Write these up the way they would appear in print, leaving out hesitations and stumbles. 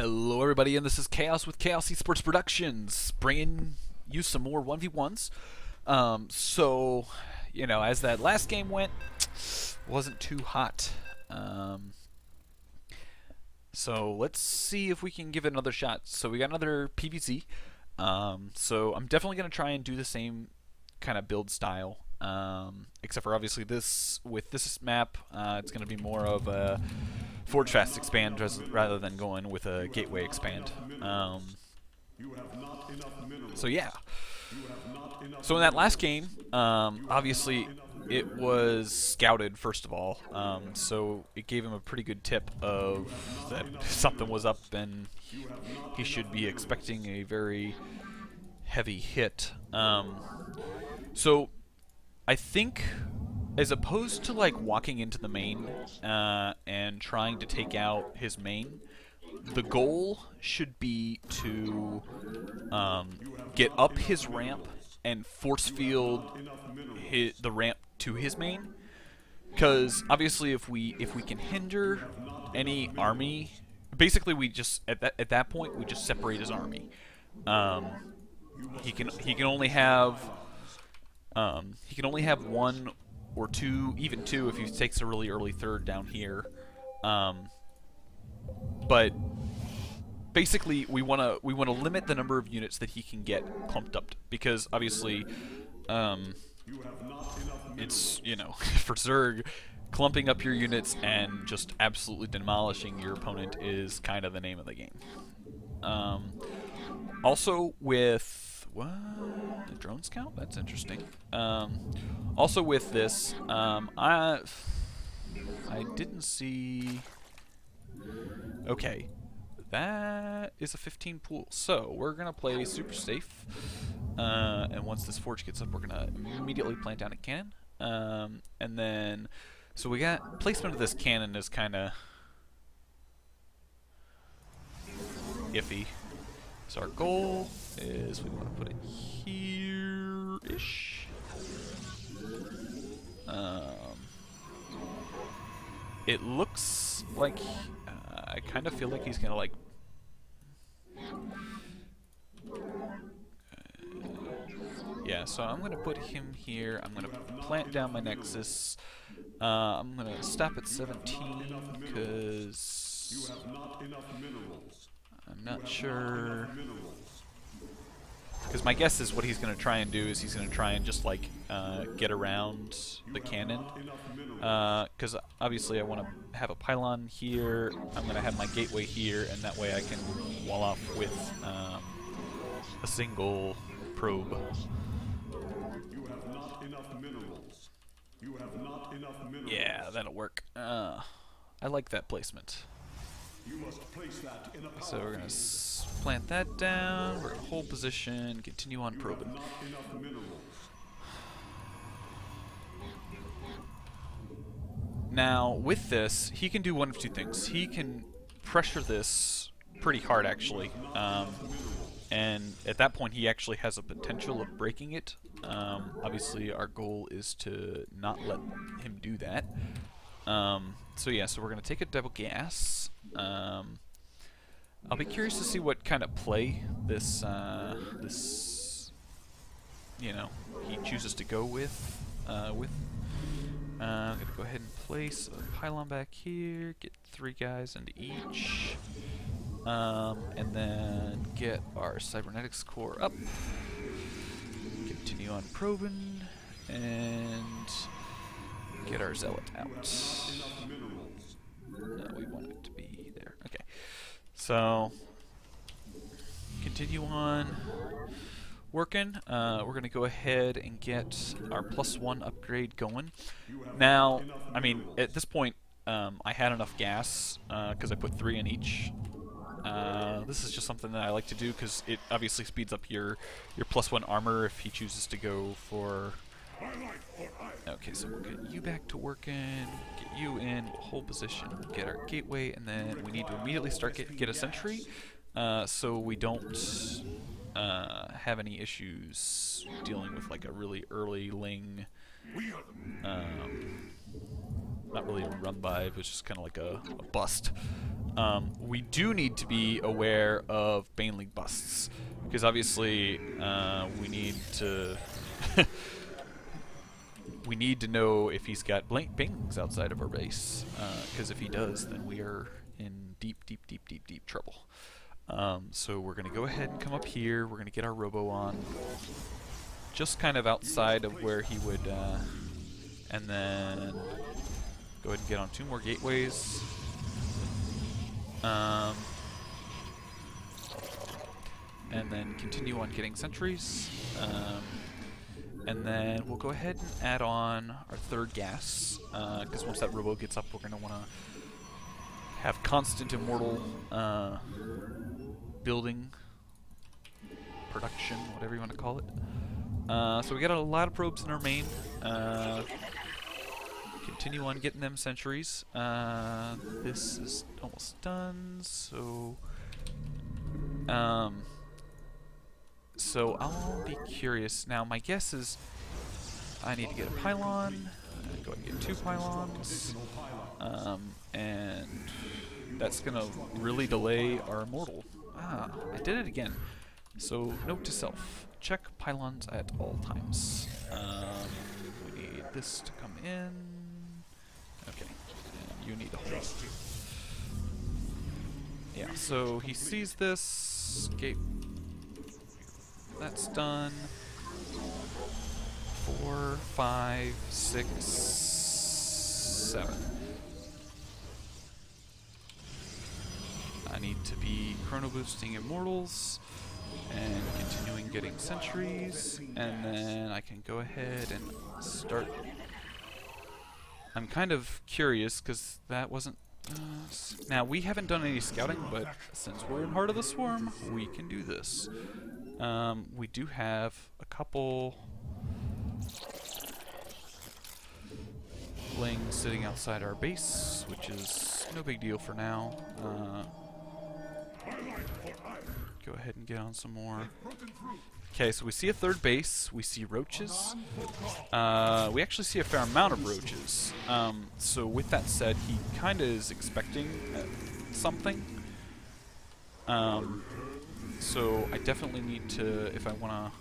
Hello everybody, and this is Chaos with Chaos Esports Productions, bringing you some more 1v1s. As that last game went, wasn't too hot. So let's see if we can give it another shot. So we got another PvZ. So I'm definitely going to try and do the same kind of build style. Except for obviously with this map, it's going to be more of a Forge Fast expand rather than going with a Gateway expand. So yeah. So in that last game, obviously it was scouted first of all, so it gave him a pretty good tip of that something was up and he should be expecting a very heavy hit. So I think, as opposed to like walking into the main and trying to take out his main, the goal should be to get up his ramp and force field the ramp to his main. Because obviously, if we can hinder any army, basically we just at that point we just separate his army. He can only have one or two, even two, if he takes a really early third down here. But basically, we wanna limit the number of units that he can get clumped up, because obviously, it's, you know, for Zerg, clumping up your units and just absolutely demolishing your opponent is kind of the name of the game. Also with the drone scout? That's interesting. Also with this, I didn't see. Okay, that is a 15 pool. So we're gonna play super safe, and once this forge gets up, we're gonna immediately plant down a cannon. And then, so we got placement of this cannon is kind of iffy. So our goal is we want to put it here-ish. It looks like I kind of feel like he's gonna like. Yeah, so I'm gonna put him here. I'm gonna plant down my Nexus. I'm gonna stop at 17 because I'm not sure. Because my guess is what he's going to try and do is he's going to try and just like get around the cannon. Because obviously I want to have a pylon here. I'm going to have my gateway here, and that way I can wall off with a single probe. Yeah, that'll work. I like that placement. So we're going to plant that down, we're going to hold position, continue on probing. Now, with this, he can do one of two things. He can pressure this pretty hard, actually, and at that point he actually has a potential of breaking it. Obviously, our goal is to not let him do that. So yeah, so we're going to take a double gas. I'll be curious to see what kind of play this, you know, he chooses to go with. I'm going to go ahead and place a pylon back here, get 3 guys into each, and then get our cybernetics core up, continue on probing, and get our zealot out. No, we want it to be there. Okay. So, continue on working. We're going to go ahead and get our +1 upgrade going. Now, I mean, at this point, I had enough gas because I put 3 in each. This is just something that I like to do because it obviously speeds up your +1 armor if he chooses to go for. Okay, so we'll get you back to working, get you in, we'll hold position, get our gateway, and then we need to immediately start get a sentry, so we don't have any issues dealing with like a really early ling, not really a run by, but just kind of like a bust. We do need to be aware of Baneling busts, because obviously we need to we need to know if he's got Banelings outside of our base, because if he does, then we are in deep, deep, deep, deep, deep trouble. So we're going to go ahead and come up here. We're going to get our robo on, just kind of outside of where he would, and then go ahead and get on 2 more gateways. And then continue on getting sentries. And then we'll go ahead and add on our 3rd gas, because once that robo gets up, we're going to want to have constant Immortal building, production, whatever you want to call it. So we got a lot of probes in our main. Continue on getting them sentries. This is almost done, so so I'll be curious. Now my guess is I need to get a pylon. Go ahead and get 2 pylons, and that's gonna really delay our Immortal. Ah, I did it again. So note to self: check pylons at all times. We need this to come in. Okay, and you need to hold. Yeah, so he sees this gate. That's done. 4, 5, 6, 7. I need to be chrono boosting Immortals and continuing getting sentries, and then I can go ahead and start. I'm kind of curious because that wasn't. Now we haven't done any scouting, but since we're in Heart of the Swarm, we can do this. We do have a couple Lings sitting outside our base, which is no big deal for now. Go ahead and get on some more. Okay, so we see a 3rd base. We see roaches. We actually see a fair amount of roaches. So with that said, he kind of is expecting something. So I definitely need to, if I want to.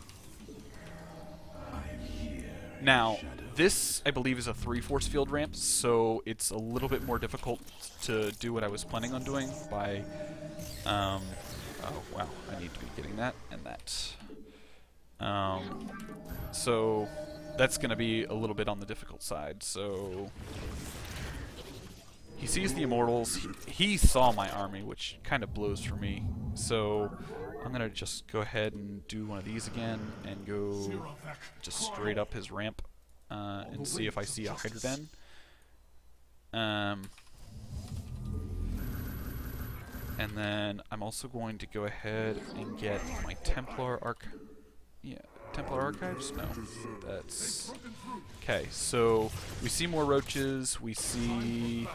Now, this, I believe, is a 3 force field ramp, so it's a little bit more difficult to do what I was planning on doing by, oh, wow, I need to be getting that and that. So that's going to be a little bit on the difficult side, so he sees the Immortals. He saw my army, which kind of blows for me, so I'm going to just go ahead and do one of these again and go just straight up his ramp and see if I see a Hydra Den. And then I'm also going to go ahead and get my Templar Templar Archives? No. That's... Okay, so we see more roaches, we see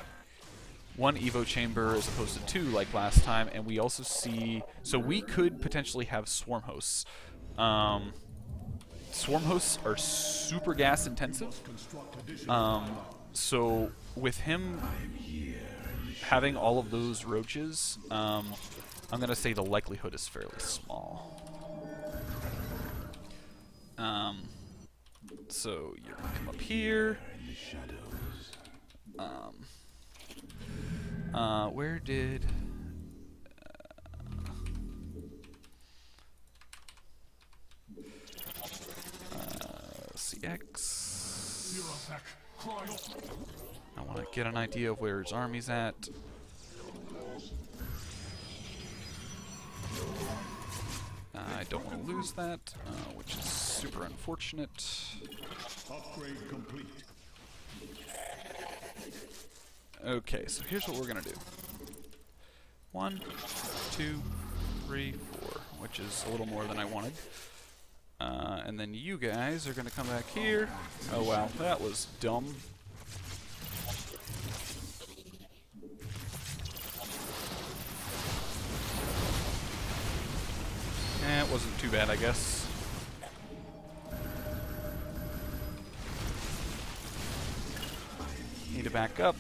1 Evo chamber as opposed to 2 like last time, and we also see... So we could potentially have swarm hosts. Swarm hosts are super gas intensive. So with him having all of those roaches, I'm going to say the likelihood is fairly small. So you're going to come up here. Where did... CX. I want to get an idea of where his army's at. I don't want to lose that, which is super unfortunate. Upgrade complete. Okay, so here's what we're gonna do. 1, 2, 3, 4, which is a little more than I wanted. And then you guys are gonna come back here. Oh wow, that was dumb. It wasn't too bad, I guess. Need to back up.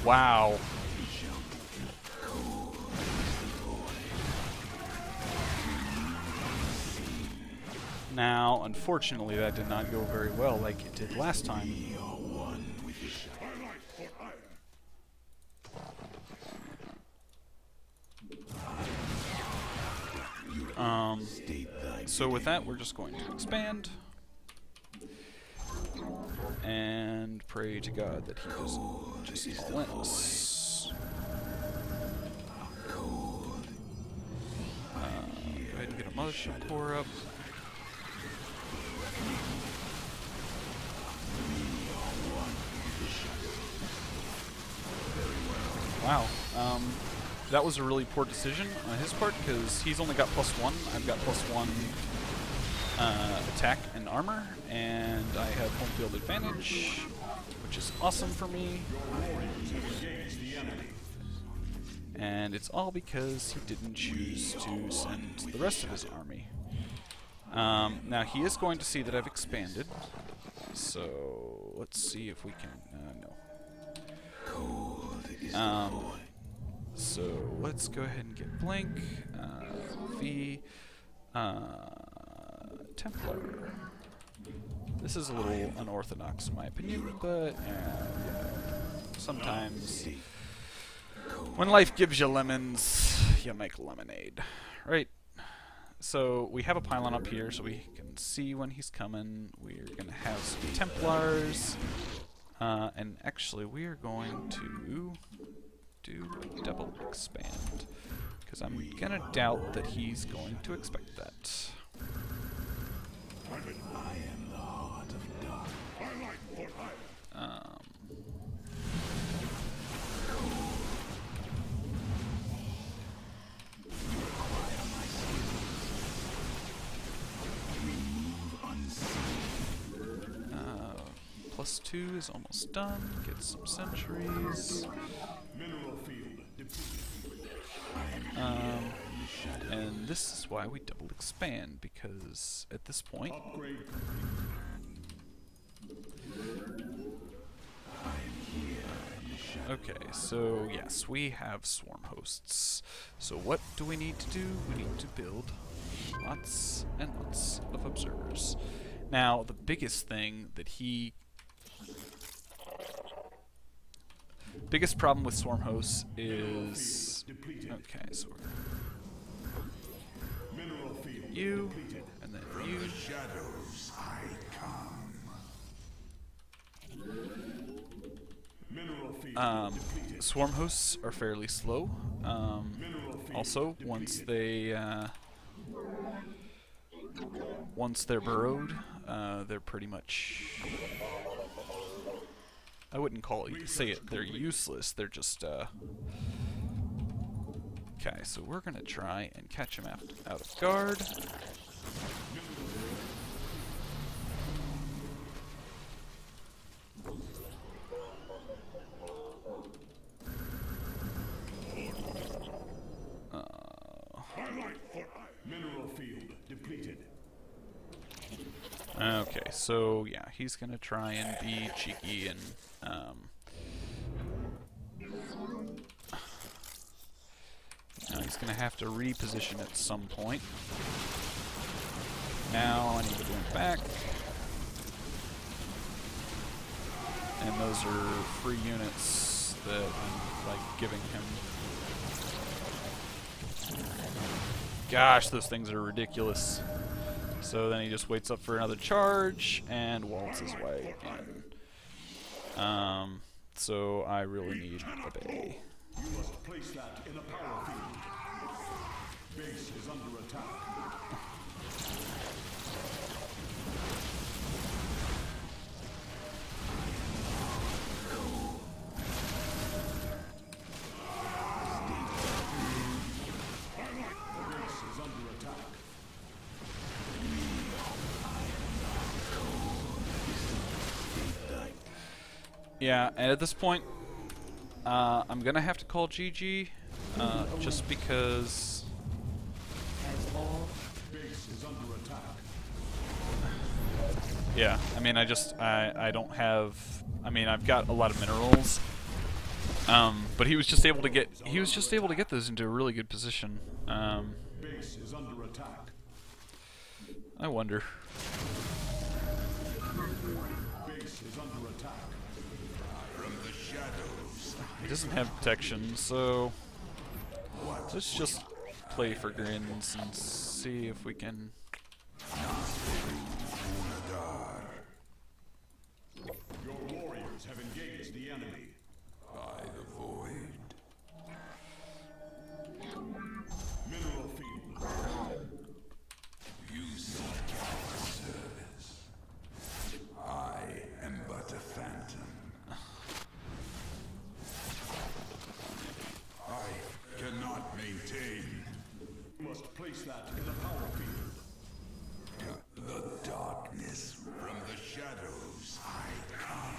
Wow. Now, unfortunately, that did not go very well like it did last time. So with that, we're just going to expand and pray to God that he doesn't just all in us. Go ahead and get a mothership core up. Wow. That was a really poor decision on his part because he's only got +1. I've got +1 attack and armor, and I have home field advantage, which is awesome for me. And it's all because he didn't choose to send the rest of his army. Now he is going to see that I've expanded, so let's see if we can. No. So let's go ahead and get Blink, V, Templar. This is a little unorthodox in my opinion, but sometimes when life gives you lemons, you make lemonade, right? So we have a pylon up here so we can see when he's coming. We're going to have some Templars, and actually we are going to do a double expand, because I'm gonna doubt that he's going to expect that. I am the heart of dark. +2 is almost done. Get some sentries. Mineral field depleted. And this is why we double expand, because at this point, Upgrade. okay, so yes, we have swarm hosts. So what do we need to do? We need to build lots and lots of observers. Now, the biggest thing that biggest problem with swarm hosts is, okay, so we're you, and then you. Shadows I come. Mineral field Swarm hosts are fairly slow. Also, once they're burrowed, they're pretty much, I wouldn't say it, they're useless. They're just, okay, so we're gonna try and catch him out of guard. Mineral field depleted. Okay, so yeah, he's gonna try and be cheeky and now he's gonna have to reposition at some point. Now I need to blink back, and those are free units that I'm like giving him. Gosh, those things are ridiculous. So then he just waits up for another charge and waltz his way in. So I really need a bay. You must place that in a power field. Base is under attack. Yeah, and at this point, I'm gonna have to call GG, just because. Base is under attack. Yeah, I mean, I don't have. I mean, I've got a lot of minerals, But he was just able to get those into a really good position. Base is under attack. I wonder. Base is under attack. From the shadows. He doesn't have protection, so let's just play for grins and see if we can. Your warriors have engaged the enemy. By the void. Mineral field. You seek our service. I am but a phantom. I cannot maintain. You must place that in the power field. The darkness from the shadows I come.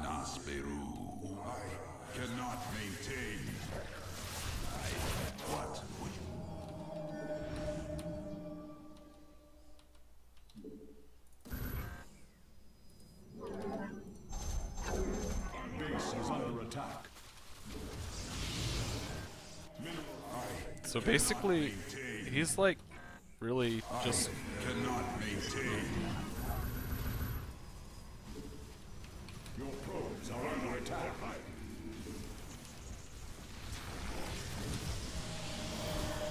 Nasperu, I cannot maintain. What would you? Base is under attack. So basically, he's like really just. Cannot maintain. Your probes are under attack.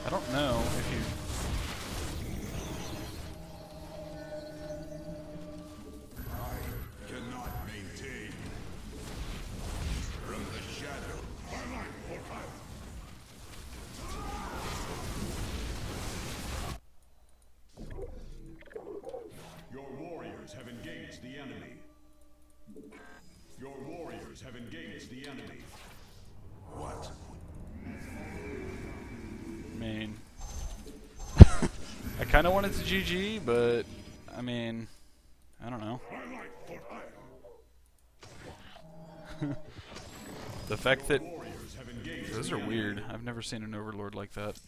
I don't know if you. Cannot maintain. From the shadow. Your warriors have engaged the enemy. Your warriors have engaged the enemy. What? I mean, I kind of wanted to GG, but I mean, I don't know. The fact that those are weird. I've never seen an overlord like that.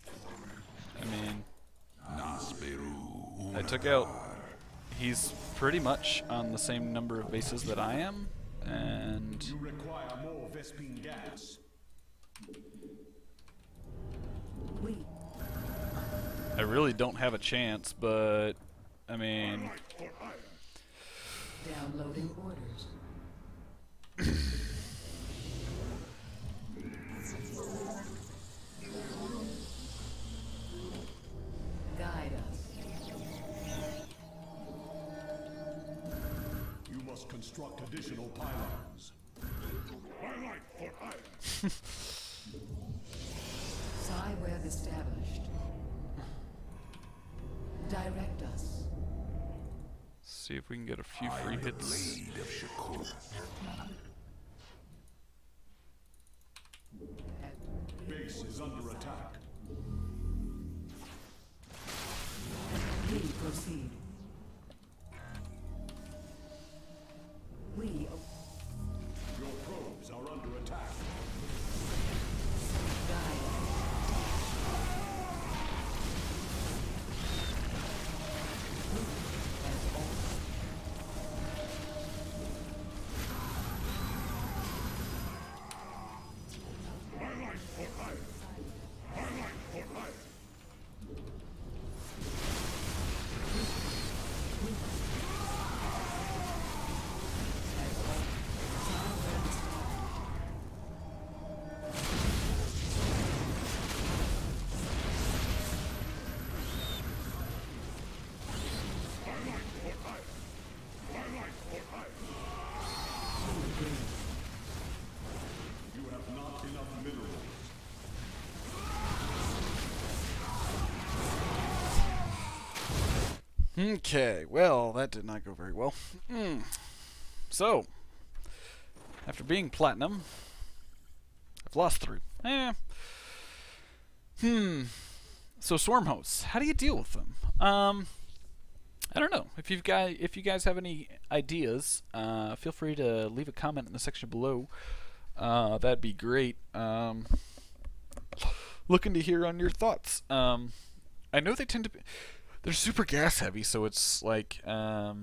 I mean, I took out. He's pretty much on the same number of bases that I am, and You require more Vespine gas. I really don't have a chance. But I mean, Downloading orders. Guide us. You must construct additional pylons. Web established. Direct us. See if we can get a few free hits. Base is under attack. We proceed. We Your probes are under attack. guide. You have not enough minerals. Okay, well, that did not go very well. So, after being platinum, I've lost 3. So swarm hosts, how do you deal with them? I don't know. If you guys have any ideas, feel free to leave a comment in the section below. That'd be great. Looking to hear on your thoughts. I know they tend to be. They're super gas heavy, so it's like, yeah,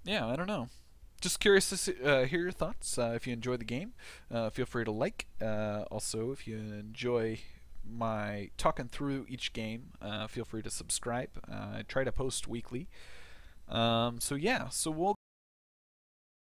I don't know. just curious to hear your thoughts. If you enjoy the game, feel free to like. Also, if you enjoy my talking through each game, feel free to subscribe. I try to post weekly. So yeah, so we'll